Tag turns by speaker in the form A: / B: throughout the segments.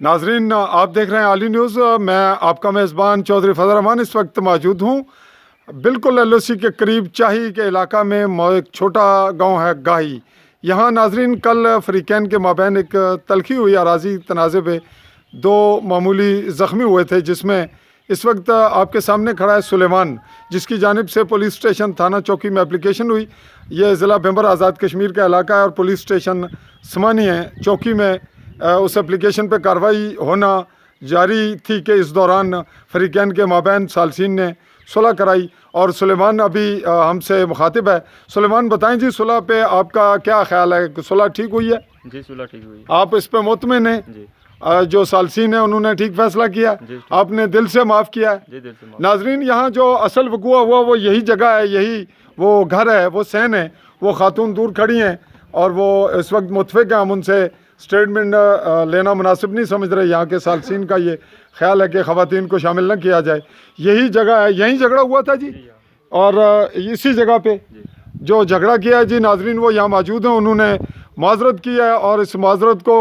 A: नाजरीन, आप देख रहे हैं आली न्यूज़। मैं आपका मेज़बान चौधरी फजल रहमान इस वक्त मौजूद हूँ बिल्कुल LOC के करीब चाही के इलाका में। एक छोटा गांव है गाही। यहाँ नाजरीन कल फरीकैन के माबैन एक तलखी हुई अराजी तनाज़े पे। दो मामूली ज़ख्मी हुए थे, जिसमें इस वक्त आपके सामने खड़ा है सुलेमान, जिसकी जानिब से पुलिस स्टेशन थाना चौकी में एप्लीकेशन हुई। यह ज़िला मेंबर आज़ाद कश्मीर का इलाका है और पुलिस स्टेशन समानी है चौकी में उस एप्लीकेशन पे कार्रवाई होना जारी थी कि इस दौरान फरीकैन के माबैन सालसीन ने सुलह कराई और सुलेमान अभी हमसे मुखातिब है। सुलेमान, बताएं जी, सुलह पे आपका क्या ख्याल है कि सुलह ठीक हुई है?
B: जी, सुलह ठीक हुई।
A: आप इस पे मुतमिन हैं?
B: जी।
A: जो सालसीन है उन्होंने ठीक फैसला किया, आपने दिल से माफ़ किया है?
B: जी, दिल से माफ़।
A: नाजरीन, यहाँ जो असल वक़ुआ हुआ वो यही जगह है, यही वो घर है, वो सहन है। वो खातून दूर खड़ी हैं और वो इस वक्त मुतफिक हैं। हम उनसे स्टेटमेंट लेना मुनासिब नहीं समझ रहे। यहाँ के सालसीन का ये ख्याल है कि ख़वातीन को शामिल न किया जाए। यही जगह है, यहीं झगड़ा हुआ था जी, और इसी जगह पे जो झगड़ा किया है जी नाजरीन, वो यहाँ मौजूद हैं। उन्होंने माजरत की है और इस माजरत को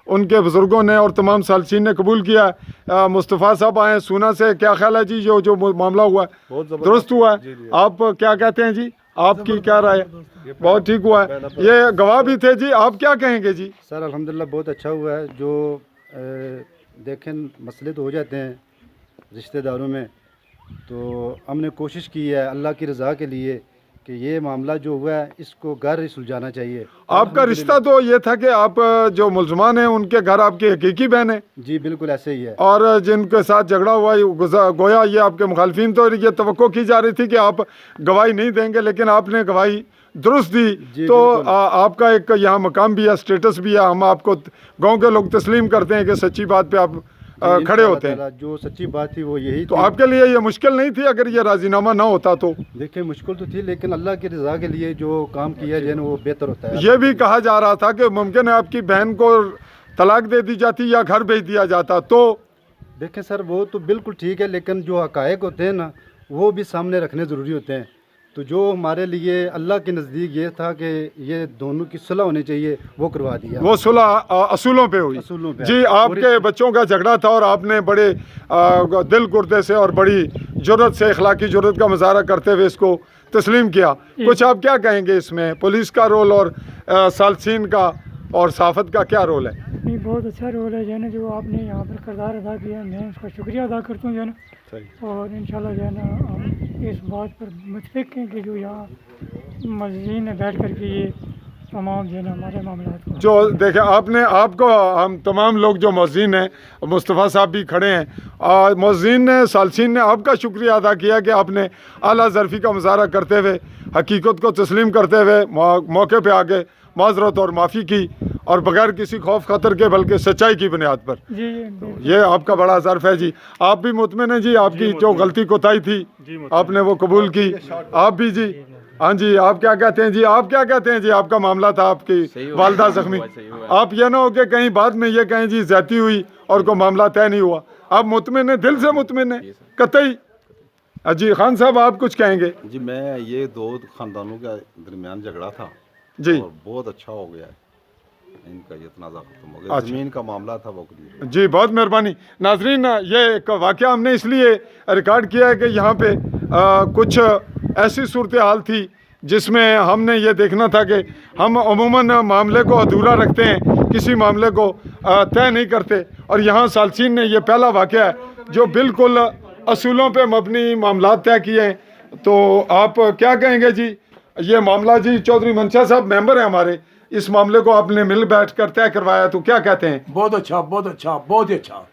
A: उनके बुज़ुर्गों ने और तमाम सालसीन ने कबूल किया है। मुस्तफ़ा साहब आए सूना से। क्या ख्याल है जी, जो मामला हुआ है दुरुस्त हुआ है? आप क्या कहते हैं जी, आपकी क्या राय है? बहुत ठीक हुआ है। ये गवाह भी थे जी, आप क्या कहेंगे जी?
C: सर अल्हम्दुलिल्लाह बहुत अच्छा हुआ है। जो देखें मसले तो हो जाते हैं रिश्तेदारों में, तो हमने कोशिश की है अल्लाह की रज़ा के लिए कि ये मामला जो हुआ है इसको घर ही सुलझाना चाहिए।
A: आपका रिश्ता तो ये था कि आप जो मुलजमान हैं उनके घर आपकी हकीकी बहन है?
C: जी बिल्कुल ऐसे ही है।
A: और जिनके साथ झगड़ा हुआ गोया ये आपके मुखालफिन, तो ये तवक्को की जा रही थी कि आप गवाही नहीं देंगे, लेकिन आपने गवाही दुरुस्त दी। तो आपका एक यहाँ मकाम भी है, स्टेटस भी है। हम आपको गांव के लोग तस्लीम करते हैं कि सच्ची बात पे आप खड़े होते हैं।
C: जो सच्ची बात थी वो यही
A: तो आपके लिए ये मुश्किल नहीं थी अगर ये राजीनामा ना होता तो?
C: देखिए मुश्किल तो थी, लेकिन अल्लाह की रज़ा के लिए जो काम किया जाए वो बेहतर होता है।
A: ये भी कहा जा रहा था कि मुमकिन है आपकी बहन को तलाक दे दी जाती या घर भेज दिया जाता। तो
C: देखें सर, वो तो बिल्कुल ठीक है, लेकिन जो हकायक होते हैं ना वो भी सामने रखने ज़रूरी होते हैं। तो जो हमारे लिए अल्लाह के नज़दीक ये था कि ये दोनों की सुलह होनी चाहिए, वो करवा दिया।
A: वो सुलह असूलों पे हुई।
C: असूलों पे
A: जी, आपके बच्चों का झगड़ा था और आपने बड़े दिल गुर्दे से और बड़ी जुर्रत से, इखलाकी जुर्रत का मुजाहरा करते हुए इसको तस्लीम किया। कुछ आप क्या कहेंगे इसमें? पुलिस का रोल और सालसीन का और साफत का क्या रोल है?
D: नहीं, बहुत अच्छा रोल है जो है ना, जो आपने यहाँ पर किरदार अदा किया है। मैं उसका शुक्रिया अदा करता हूँ जो है ना, और इंशाल्लाह जो है ना हम इस बात पर मुतफिक हैं कि जो यहाँ मस्जिद में बैठ कर के ये तमाम जो है ना हमारे मामलात को
A: जो देखें आपने, आपको हम तमाम लोग जो मौज़ीन हैं, मुस्तफ़ा साहब भी खड़े हैं, और मौज़ीन ने, सालसीन ने आपका शुक्रिया अदा किया कि आपने आला ज़रफ़ी का मुज़ाहरा करते हुए, हकीकत को तस्लीम करते हुए मौके पे आके माज़रत और माफ़ी की, और बगैर किसी खौफ खतर के बल्कि सच्चाई की बुनियाद पर।
D: जी
A: तो ये आपका बड़ा ज़र्फ़ है जी। आप भी मुतमिन हैं जी? आपकी जो गलती कोताही थी आपने वो कबूल की। आप भी जी? हाँ जी, आप क्या कहते हैं जी? आप क्या कहते हैं जी? आपका मामला था, आपकी वालदा ज़ख्मी। आप ये ना हो कि कहीं बाद में ये कहें जी ज़्यादती हुई और कोई मामला तय नहीं हुआ। आप मुतमिन हैं, दिल से मुतमिन हैं कतई? जी खान साहब, आप कुछ कहेंगे?
E: जी, मैं ये दो ख़ानदानों के दरमियान झगड़ा था
A: जी,
E: और बहुत अच्छा हो गया है, इनका ये तनाज़ा खत्म हो गया। ज़मीन का मामला था वो क्लियर।
A: जी, बहुत मेहरबानी। नाजरीन, ये एक वाक़या हमने इसलिए रिकॉर्ड किया है कि यहाँ पे कुछ ऐसी सूरत हाल थी जिसमें हमने ये देखना था कि हम अमूमन मामले को अधूरा रखते हैं, किसी मामले को तय नहीं करते, और यहाँ सालसीन ने ये पहला वाक़या है जो बिल्कुल असूलों पे मबनी मामला तय किए हैं। तो आप क्या कहेंगे जी? ये मामला जी, चौधरी मंशा साहब मेंबर हैं हमारे, इस मामले को आपने मिल बैठ कर तय करवाया, तो क्या कहते हैं?
F: बहुत अच्छा, बहुत अच्छा, बहुत ही अच्छा।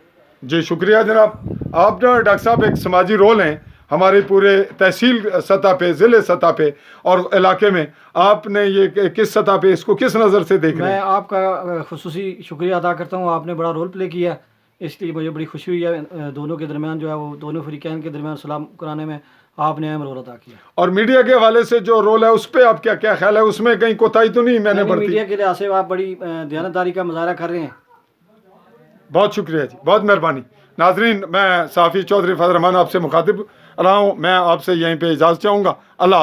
A: जी शुक्रिया जनाब। आप ना डॉक्टर साहब एक समाजी रोल हैं हमारे पूरे तहसील सतह पे, ज़िले सतह पे और इलाके में। आपने ये किस सतह पे इसको किस नज़र से देख रहे
G: मैं
A: हैं?
G: आपका खुसूसी शुक्रिया अदा करता हूँ। आपने बड़ा रोल प्ले किया, इसलिए मुझे बड़ी खुशी हुई है। दोनों के दरमियान जो है वो दोनों फरीकैन के दरमियान सलाम कराने में आपने अहम रोल अदा किया।
A: और मीडिया के हवाले से जो रोल है उस पर आप क्या क्या ख्याल है? उसमें कहीं कोताही तो नहीं मैंने बढ़ती?
G: मीडिया के लिहाज से आप बड़ी दयानतदारी का मुजाहरा कर रहे हैं।
A: बहुत शुक्रिया जी, बहुत मेहरबानी। नाजरीन, मैं साफ़ी चौधरी फजल रहमान आपसे मुखातिब रहा हूँ। मैं आपसे यहीं पे इजाज़त चाहूँगा। अल्लाह।